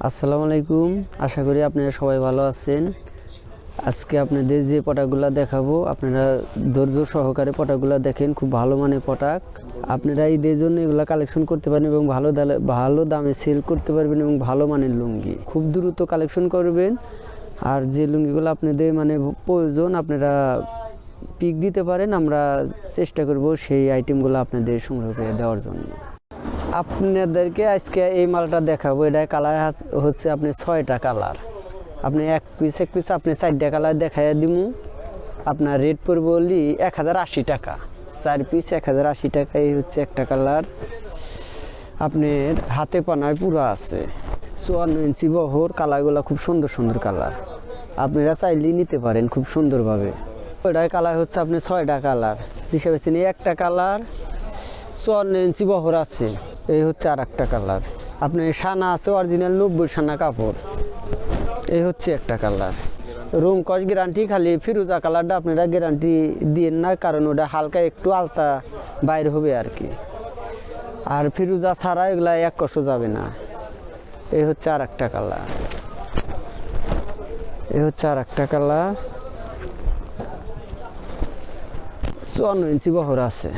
আসসালামু আলাইকুম। আশা করি আপনারা সবাই ভালো আছেন। আজকে আপনাদের যে পটাকগুলো দেখাবো আপনারা ধৈর্য সহকারে পটাকগুলো দেখেন। খুব ভালো মানের পটাক, আপনারা ঈদের জন্য এগুলো কালেকশন করতে পারেন এবং ভালো দামে সেল করতে পারবেন এবং ভালো মানের লুঙ্গি খুব দ্রুত কালেকশন করবেন। আর যে লুঙ্গিগুলো আপনাদের মানে প্রয়োজন আপনারা পিক দিতে পারেন, আমরা চেষ্টা করব সেই আইটেমগুলো আপনাদের সংগ্রহ করে দেওয়ার জন্য। আপনাদেরকে আজকে এই মালটা দেখাবো। এটা কালার হচ্ছে আপনি 6টা কালার, আপনি এক পিস আপনি 4টা কালার দেখাইয়া দিমু। আপনার রেট পড়বে বলি 1080 টাকা, 4 পিস 1080 টাকা। এই হচ্ছে একটা কালার, আপনার হাতে পানায় পুরো আছে, 54 ইঞ্চি বহর। কালারগুলো খুব সুন্দর সুন্দর কালার, আপনারা চাইলেই নিতে পারেন খুব সুন্দরভাবে। ওইটা কালার হচ্ছে আপনি 6টা কালার হিসাবে চিনি। একটা কালার 54 ইঞ্চি বহর আছে। এই হচ্ছে আর একটা কালার, আপনার সানা আছে অরিজিনাল 90 সানা কাপড়। এই হচ্ছে একটা কালার, রুম কস গ্যারান্টি। খালি ফিরোজা কালারটা আপনারা গ্যারান্টি দিয়েন না, কারণ ওটা হালকা একটু আলতা বাইর হবে আর কি। আর ফিরোজা ছাড়া এগুলা এক কষও যাবে না। এই হচ্ছে আর একটা কালার, এই হচ্ছে আর একটা কালার, 54 ইঞ্চি বহর আছে।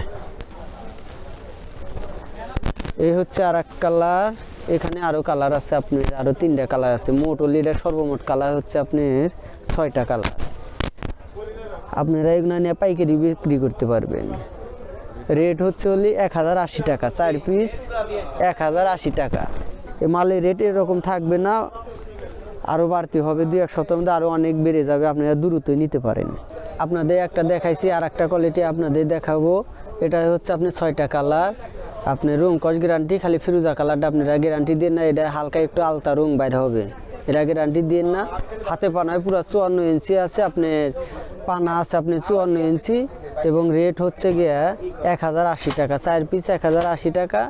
এই হচ্ছে আর এক কালার। এখানে আরো কালার আছে, আপনার আরো 3টা কালার আছে। মোট লিডার সর্বমোট কালার হচ্ছে আপনার 6টা কালার। আপনারা এগুলো নিয়ে পাইকারি বিক্রি করতে পারবেন। রেট হচ্ছে 1080 টাকা, 4 পিস 1080 টাকা। এই মালের রেট এরকম থাকবে না, আরও বাড়তি হবে। 2-1 সপ্তাহের মধ্যে আরও অনেক বেড়ে যাবে, আপনারা দ্রুতই নিতে পারেন। আপনাদের একটা দেখাইছি, আর একটা কোয়ালিটি আপনাদের দেখাবো। এটা হচ্ছে আপনি 6টা কালার, আপনি রং কস গ্যারান্টি। খালি ফিরোজা কালারটা আপনারা গ্যারান্টি দেন না, এটা হালকা একটু আলতা রং বাইর হবে, এটা গ্যারান্টি দেন না। হাতে পানায় পুরো 54 ইঞ্চি আছে, আপনার পানা আছে আপনি 54 ইঞ্চি। এবং রেট হচ্ছে গিয়া 1080 টাকা, 4 পিস 1080 টাকা।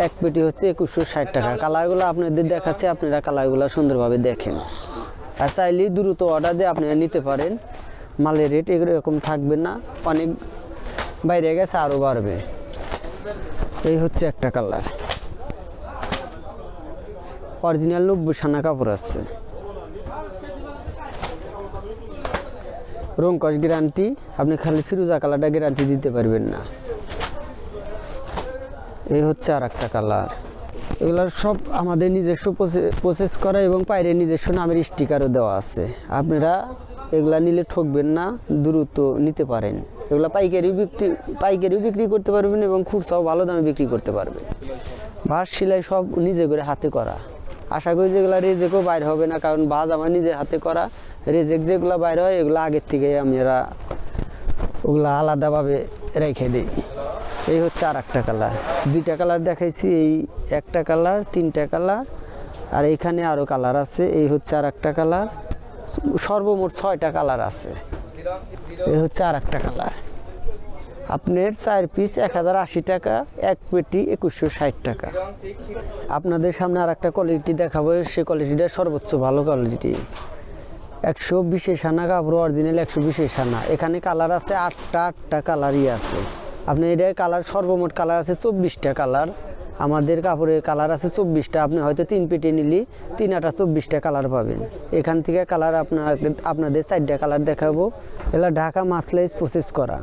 এক পেটি হচ্ছে 2160 টাকা। কালারগুলো আপনাদের দেখাচ্ছে, আপনারা কালারগুলো সুন্দরভাবে দেখেন। আর চাইলেই দ্রুত অর্ডার দিয়ে আপনারা নিতে পারেন। মালের রেট এরকম থাকবে না, অনেক বাইরে গেছে আরও বাড়বে। এই হচ্ছে একটা কালার, অরিজিনাল 90 সানা কাপড় আছে, রং কস গ্যারান্টি। আপনি খালি ফিরোজা কালারটা গ্যারান্টি দিতে পারবেন না। এই হচ্ছে আর একটা কালার। এগুলার সব আমাদের নিজস্ব প্রসেস করা এবং বাইরে নিজস্ব নামের স্টিকারও দেওয়া আছে। আপনারা এগুলা নিলে ঠকবেন না, দ্রুত নিতে পারেন। এগুলো পাইকারিও বিক্রি করতে পারবেন এবং খুচরাও ভালো দামে বিক্রি করতে পারবেন। ভাঁজ সেলাই সব নিজে করে হাতে করা। আশা করি যেগুলো রেজেকও বাইর হবে না, কারণ ভাঁজ আমার নিজে হাতে করা। রেজেক যেগুলো বাইর হয় এগুলো আগের থেকে আমরা ওগুলো আলাদাভাবে রেখে দিই। এই হচ্ছে আর একটা কালার, 2টা কালার দেখাইছি। এই একটা কালার, 3টা কালার, আর এইখানে আরও কালার আছে। এই হচ্ছে আর একটা কালার, সর্বমোট 6টা কালার আছে। এই হচ্ছে আর একটা কালার, আপনার 4 পিস 1080 টাকা, এক পেটি 2160 টাকা। আপনাদের সামনে আর একটা কোয়ালিটি দেখাবো, সে কোয়ালিটিটা সর্বোচ্চ ভালো কোয়ালিটি। 120 আনা কাপড়, অরিজিনাল 120 আনা। এখানে কালার আছে 8টা কালারই আছে। আপনি এটা কালার সর্বমোট কালার আছে 24টা কালার। আমাদের কাপড়ের কালার আছে 24টা। আপনি হয়তো 3 পেটি নিলে 3 আটা 24টা কালার পাবেন। এখান থেকে কালার আপনাদের 4টা কালার দেখাবো। এগুলো ঢাকা মাসলাইজ প্রসেস করা,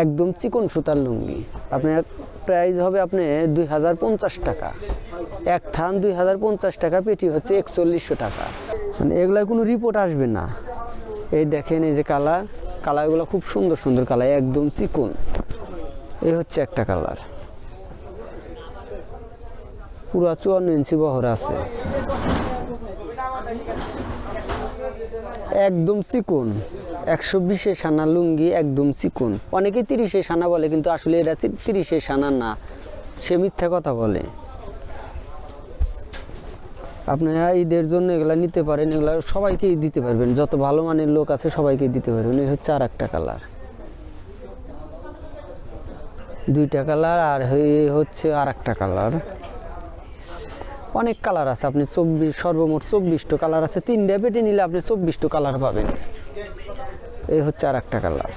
একদম চিকন সুতার লুঙ্গি। আপনার প্রাইস হবে আপনি 2050 টাকা। এক থান 2050 টাকা, পেটি হচ্ছে 4100 টাকা। মানে এগুলো কোনো রিপোর্ট আসবে না। এই দেখেন, এই যে কালারগুলো খুব সুন্দর সুন্দর কালার, একদম চিকন। এই হচ্ছে একটা কালার, পুরো 54 ইঞ্চি বহর আছে, একদম চিকন। 120 আনা লুঙ্গি, একদম চিকন। অনেকে 30 আনা বলে, কিন্তু আসলে এটা 30 আনা না, সে মিথ্যা কথা বলে। আপনারা ঈদের জন্য এগুলা নিতে পারেন, এগুলা সবাইকেই দিতে পারবেন, যত ভালো মানের লোক আছে সবাইকেই দিতে পারবেন। এই হচ্ছে আর একটা কালার, 2টা কালার, আর হচ্ছে আর একটা কালার। অনেক কালার আছে, আপনি সর্বমোট 24টা কালার আছে। 3টা পেটি নিলে আপনি 24টা কালার পাবেন। এই হচ্ছে আর একটা কালার।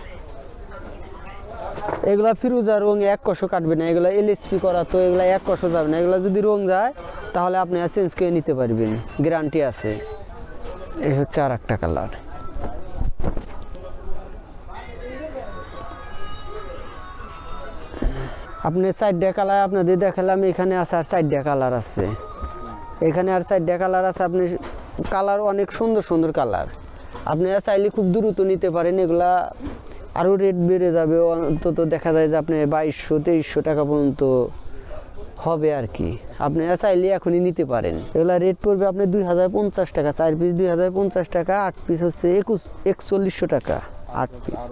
এগুলা ফিরোজা রং এক কষও কাটবে না, এগুলা এলএসপি করা, তো এগুলা এক কষও যাবে না। এগুলা যদি রং যায় তাহলে আপনি চেঞ্জ করে নিতে পারবেন, গ্যারান্টি আছে। এই হচ্ছে আর একটা কালার। আপনি 4টা কালার আপনাদের দেখালাম, এখানে আছে আর 4টা কালার আছে, এখানে আর 4টা কালার আছে। আপনি কালার অনেক সুন্দর সুন্দর কালার, আপনারা চাইলে খুব দ্রুত নিতে পারেন। এগুলা আরও রেট বেড়ে যাবে, অন্তত দেখা যায় যে আপনি 2200-2300 টাকা পর্যন্ত হবে আর কি। আপনারা চাইলে এখনই নিতে পারেন। এগুলা রেট পড়বে আপনি 2050 টাকা, 4 পিস 2050 টাকা, 8 পিস হচ্ছে 4100 টাকা 8 পিস।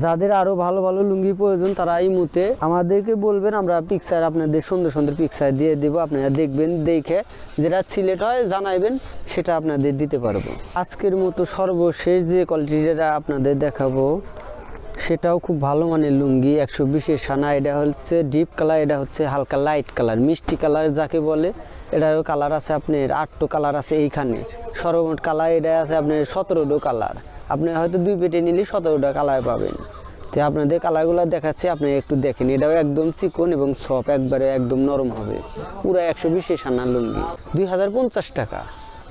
যাদের আরও ভালো ভালো লুঙ্গি প্রয়োজন তারা এই মুহূর্তে আমাদেরকে বলবেন, আমরা পিকচার আপনাদের সুন্দর সুন্দর পিকচার দিয়ে দেবো। আপনারা দেখবেন, দেখে যেটা সিলেক্ট হয় জানাইবেন, সেটা আপনাদের দিতে পারবো। আজকের মতো সর্বশেষ যে কোয়ালিটিটা আপনাদের দেখাবো সেটাও খুব ভালো মানের লুঙ্গি, 120-এর সানা। এটা হচ্ছে ডিপ কালার, এটা হচ্ছে হালকা লাইট কালার, মিষ্টি কালার যাকে বলে। এটারও কালার আছে আপনার 8টো কালার আছে এইখানে। সর্বমোট কালার এটা আছে আপনার 17টো কালার। আপনি হয়তো 2 পেটে নিলে 17টা কালার পাবেন। তো আপনাদের কালারগুলো দেখাচ্ছে, আপনি একটু দেখেন। এটাও একদম চিকন এবং সফট, একবারে একদম নরম হবে। পুরো 120-এর সানা লুঙ্গি 2050 টাকা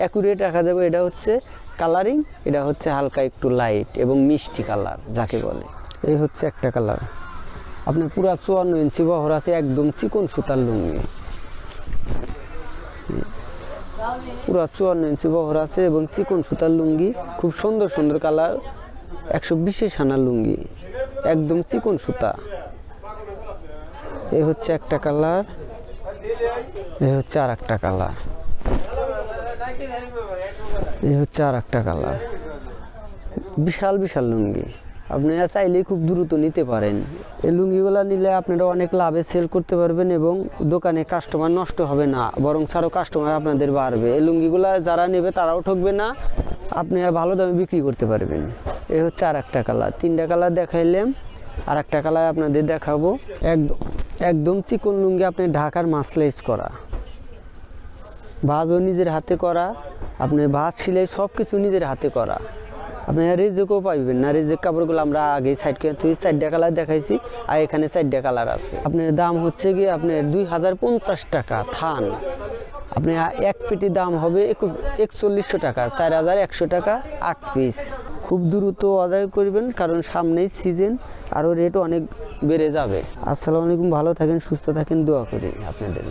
অ্যাকুরেট রাখা যাবে। এটা হচ্ছে কালারিং, এটা হচ্ছে হালকা একটু লাইট এবং মিষ্টি কালার যাকে বলে। এই হচ্ছে একটা কালার। আপনার পুরা 54 ইঞ্চি বহর আছে, একদম চিকন সুতার লুঙ্গি, পুরা 54 ইঞ্চি বহর আছে এবং চিকন সুতার লুঙ্গি। খুব সুন্দর সুন্দর কালার, 120-এর সানা লুঙ্গি, একদম চিকন সুতা। এই হচ্ছে একটা কালার, এই হচ্ছে আর একটা কালার, এই হচ্ছে আর একটা কালার। বিশাল বিশাল লুঙ্গি, আপনারা চাইলেই খুব দ্রুত নিতে পারেন। এই লুঙ্গিগুলো নিলে আপনারা অনেক লাভে সেল করতে পারবেন এবং দোকানে কাস্টমার নষ্ট হবে না, বরং আরও কাস্টমার আপনাদের বাড়বে। এই লুঙ্গিগুলো যারা নেবে তারাও ঠকবে না, আপনি ভালো দামে বিক্রি করতে পারবেন। এই হচ্ছে আর একটা কালার। 3টা কালার দেখাইলাম, আর একটা কালার আপনাদের দেখাবো। একদম চিকন লুঙ্গি, আপনি ঢাকার মাসলাইজ করা, ভাঁজও নিজের হাতে করা, আপনি ভাঁজ সিলাই সব কিছু নিজের হাতে করা। আপনি রেজেকও পাইবেন না, রেজেক কাপড়গুলো আমরা আগে সাইড করে 4টা কালার দেখাইছি, আর এখানে 4টা কালার আছে। আপনার দাম হচ্ছে গিয়ে আপনার 2050 টাকা থান। আপনি 1 পেটি দাম হবে 4100 টাকা, 4100 টাকা 8 পিস। খুব দ্রুত অর্ডার করবেন, কারণ সামনেই সিজন, আরও রেট অনেক বেড়ে যাবে। আসসালামু আলাইকুম, ভালো থাকেন, সুস্থ থাকেন, দোয়া করি আপনাদের।